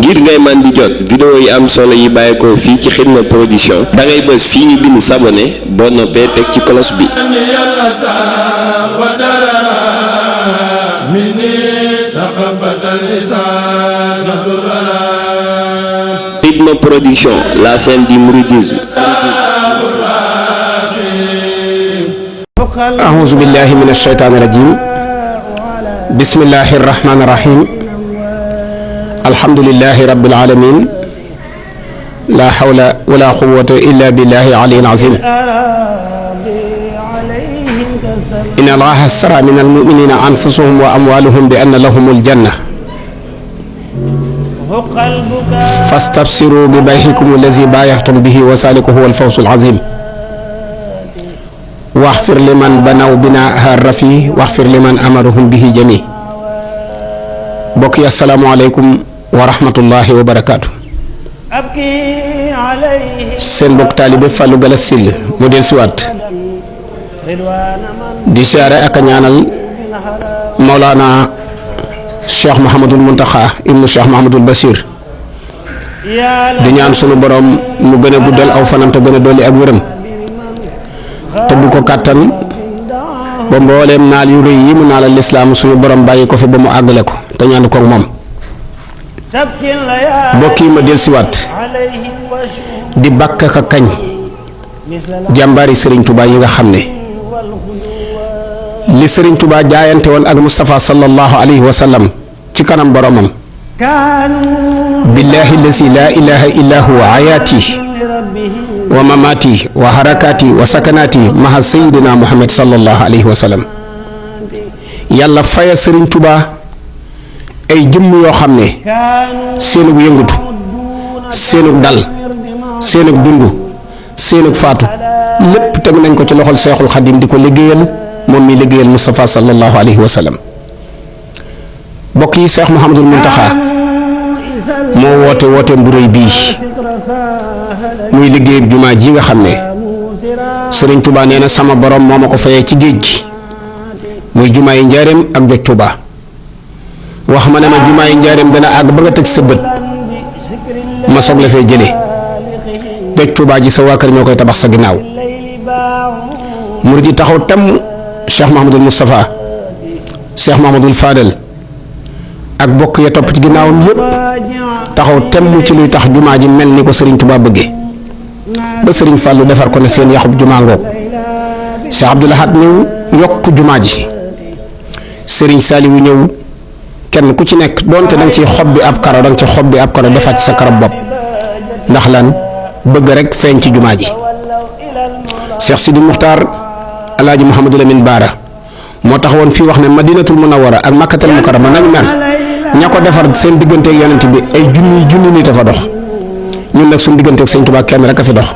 ngir ngay man di jot vidéo yi am solo yi bàyyeekoo fii ci Xidma Production da ngay bës fii ñu bind s'abonner boo noppee teg ci cloche bi. Xidma Production, la chaîne du mouridisme. أعوذ بالله من الشيطان الرجيم بسم الله الرحمن الرحيم الحمد لله رب العالمين لا حول ولا قوة إلا بالله العلي العظيم إن الله اشترى من المؤمنين أنفسهم وأموالهم بأن لهم الجنة فاستبشروا ببيعكم الذي بايعتم به وذلك هو الفوز العظيم واغفر لمن بنوا بناء الرفيع واغفر لمن أمرهم به جميع بقي السلام عليكم ورحمة الله وبركاته seen bokk taalibe Fallou Galass Syll mu del siwaat di siyaare ak a ñaanal Mawlana Cheikh Mouhamadul Mountakha ibnu Cheikh Mouhamadul Bachir di ñaan sunu borom mu gën a guddal aw fanam te gën a dolli ak wéram te bu ko kàttan ba mbooleem naal yu rëy yi mu naalal lislaam suñu borom bàyyi ko fi ba mu àggale ko te ñaan ko moom mbokk yi ma del siwaat di bàkk ak kañ jàmbaari Serigne Touba yi nga xam ne li Serigne Touba jaayante woon ak Moustapha sallallahu alayhi wa sallam ci kanam boromam billahi allazi la ilaha illa huwa ayaati wa mamaati wa harakaati wa sakanaati maha sayyidina Muhammad sallallahu alayhi wa sallam yàlla faya Serigne Touba ay jëmm yoo xam ne seenug yëngutu seenug dal seenug dundu seenug faatu lépp teg nañ ko ci loxol Seexul Xadim di ko liggéeyal moom mi liggéeyal Moustapha sallallahu alayhi wa sallam mbokk yi Cheikh Mouhamadul Mountakha moo woote bu rëy bii muy liggéeyub jumaa ji nga xam ne Serigne Touba nee na sama borom moo ma ko fayee ci géej gi muy jumaa yi njaareem ak joj Touba wax ma ne ma jumaa yi njaareem dana àgg ba nga teg sa bët ma soog la fee jëlee joj Touba ji sa waa kër ñoo koy tabax sa ginnaaw murid yi taxaw tam Cheikh Mouhamadul Moustapha Cheikh Mouhamadul Fadel ak bokk ya topp ci ginnaawam yépp taxaw temm ci luy tax jumaa ji mel ni ko Serigne Touba bëggee ba Serigne Fallou defar ko ne seen yaxub jumaa ngoog Cheikh Abdoul Ahad ñëw yokk jumaa ji Serigne Saliou ñëw kenn ku ci nekk donte danga ci xob bi ab karo danga ci xob bi ab karo defaat ci sa karab bopp ndax lan bëgg rek feeñ ci jumaa ji Cheikh Sidi Muxtaar Alaaji Mouhamadou Lamine Baara moo taxawoon fii wax ne Madinatul Munawwara ak Makkatal Mukarrama nañu mel ña ko defar seen digganteeg yonent bi ay junni nit a fa dox ñun nag suñu digganteeg Sëñ Touba kenn rek a fi dox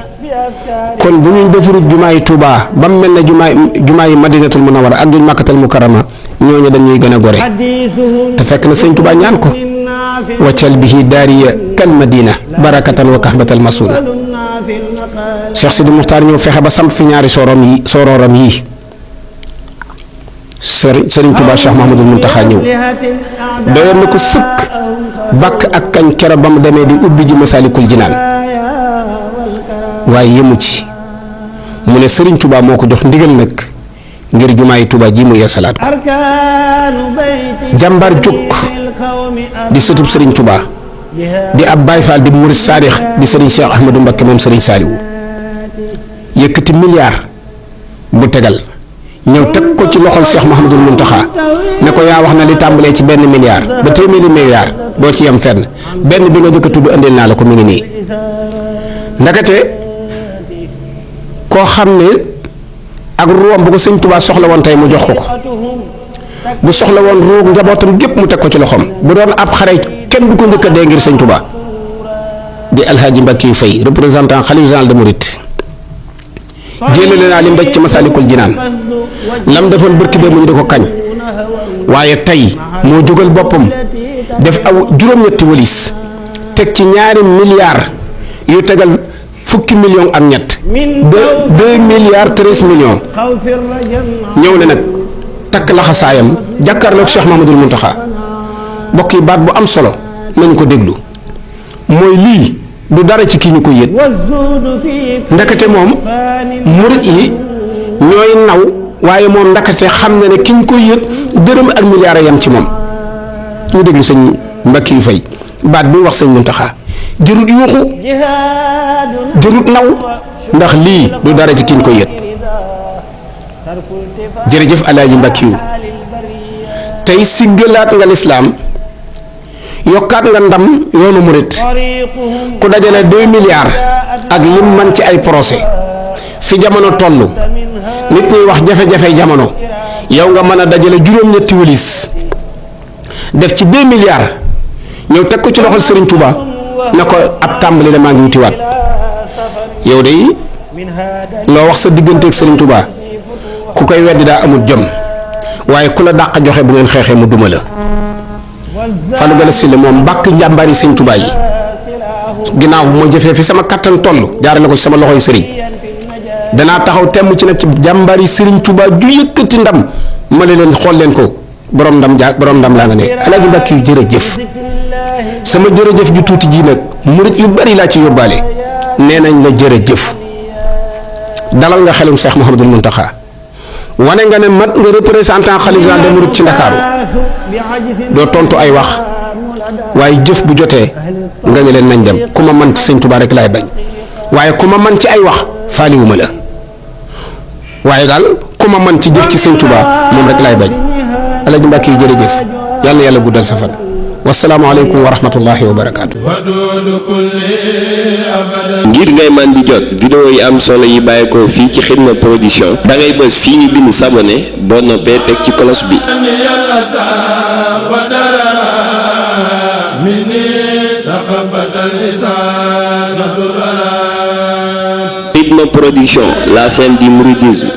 kon bu ñu defaru jumaa yi Touba ba mu mel ne jumaa yi Madinatul Munawwara ak juñ Makkatal Mukarrama ñooñu dañuy gën a gore te fekk na Sëñ Touba ñaan ko waccal bihi daariya kal madina barakatan wa kahbatal masuna Cheikh Sidi Muxtaar ñëw fexe ba samp fi ñaari sorooram yi Serigne Touba Cheikh Mouhamadul Mountakha ñëw doyoon na ko sëkk bàkk ak kañ kero ba mu demee di ubbi ji Masalikul Jinaan waaye yemu ci mu ne Serigne Touba moo ko jox ndigal nag ngir jumaa yi Touba ji mu yeesalaat ko jàmbar jóg di sëtub Serigne Touba di ab Baay Faal di murid saadix di Serigne Cheikh Ahmadou Mbacké moom Serigne Saliou yëkkati milliard bu tegal ñëw teg ko ci loxol Cheikh Mouhamadul Mountakha ne ko yaa wax na li tàmbalee ci benn milliard ba téeméeri milliard doo ci yem fenn benn bi nga jëkk a tudd andil naa la ko mi ngi nii ndakate koo xam ne ak ruwam bu ko Sëñ Touba soxla woon tey mu jox ko bu soxla woon ruug njabootam gépp mu teg ko ci loxoom bu doon ab xare kenn du ko njëkk a dee ngir Sëñ Touba di Alhaji Mbacké Faye représentant xalif général de Mouride jëlale naa li mbéj ci Masalikul Jinaan lam defoon bërki dee mu ñu di ko kañ waaye tey moo jógal boppam def aw juróom-ñetti wëlis teg ci ñaari milliards yu tegal fukki million ak ñett 2 milliards 13 millions ñëw ne nag takk laxasaayam jàkkaarloog Cheikh Mamadou Mountakha mbokk yi baat bu am solo nañu ko déglu mooy lii du dara ci kii ñu ko yët ndakate moom murit yi ñooy naw waaye moom ndakate xam na ne ki ñu koy yët dërëm ak milliard yam ci moom ñu déglu sëñ Mbacke yu fay baat bi wax sëñ Muntaxa jërut yuuxu jërut naw ndax lii du dara ci ki ñu koy yët jërëjëf Alaaji Mbacke yu tey siggalaat nga lislaam yokkaat nga ndam yoonu murit ku dajale 2 milliards ak lim man ci ay procès fi jamono toll nit ñi wax jafe-jafe jamono yow nga mën a dajale juróom-ñetti wëlis def ci 2 milliards ñëw teg ko ci loxol Serigne Touba na ko ab tàmbali la maa ngi wutiwaat yow de loo wax sa digganteeg Serigne Touba ku koy weddi daa amul jom waaye ku la dàq joxe bu ngeen xeexee mu duma la. Fallou Galass Syll moom bàkk njàmbaari sëñ Tuubaa yi ginnaaw moo jëfee fi sama kattan toll jaarale ko ci sama loxoy sëriñ danaa taxaw temm ci nag ci jàmbaari sëriñ Tuubaa ju yëkkati ndam ma leen xool leen ko borom ndam laa nga ne Alaaji Mbàkke yu jërëjëf sama jërëjëf ju tuuti ji nag murit yu bari laa ci yóbbaale nee nañ la jërëjëf dalal nga xelum Cheikh Mouhamadul Mountakha wane nga ne mat nga représentant xalif général des mourides ci Ndakaaru doo tontu ay wax waaye jëf bu jotee nga ne leen nañ dem ku ma man ci sëñ Tuubaa rek laay bañ waaye ku ma man ci ay wax faaliwuma la waaye daal ku ma man ci jëf ci sëñ Tuubaa moom rek laay bañ Alaaji Mbàkke yi jërëjëf yàlla yàlla guddal sa fan wasalaamaaleykum wa rahmatullahi wa barakaatu. ngir ngay man di jot vidéo yi am solo yi bàyyeekoo fii ci Xidma Production da ngay bës fii ñu bind s'abonner boo noppee teg ci cloche bi. Xidma Production, la chaîne du mouridisme.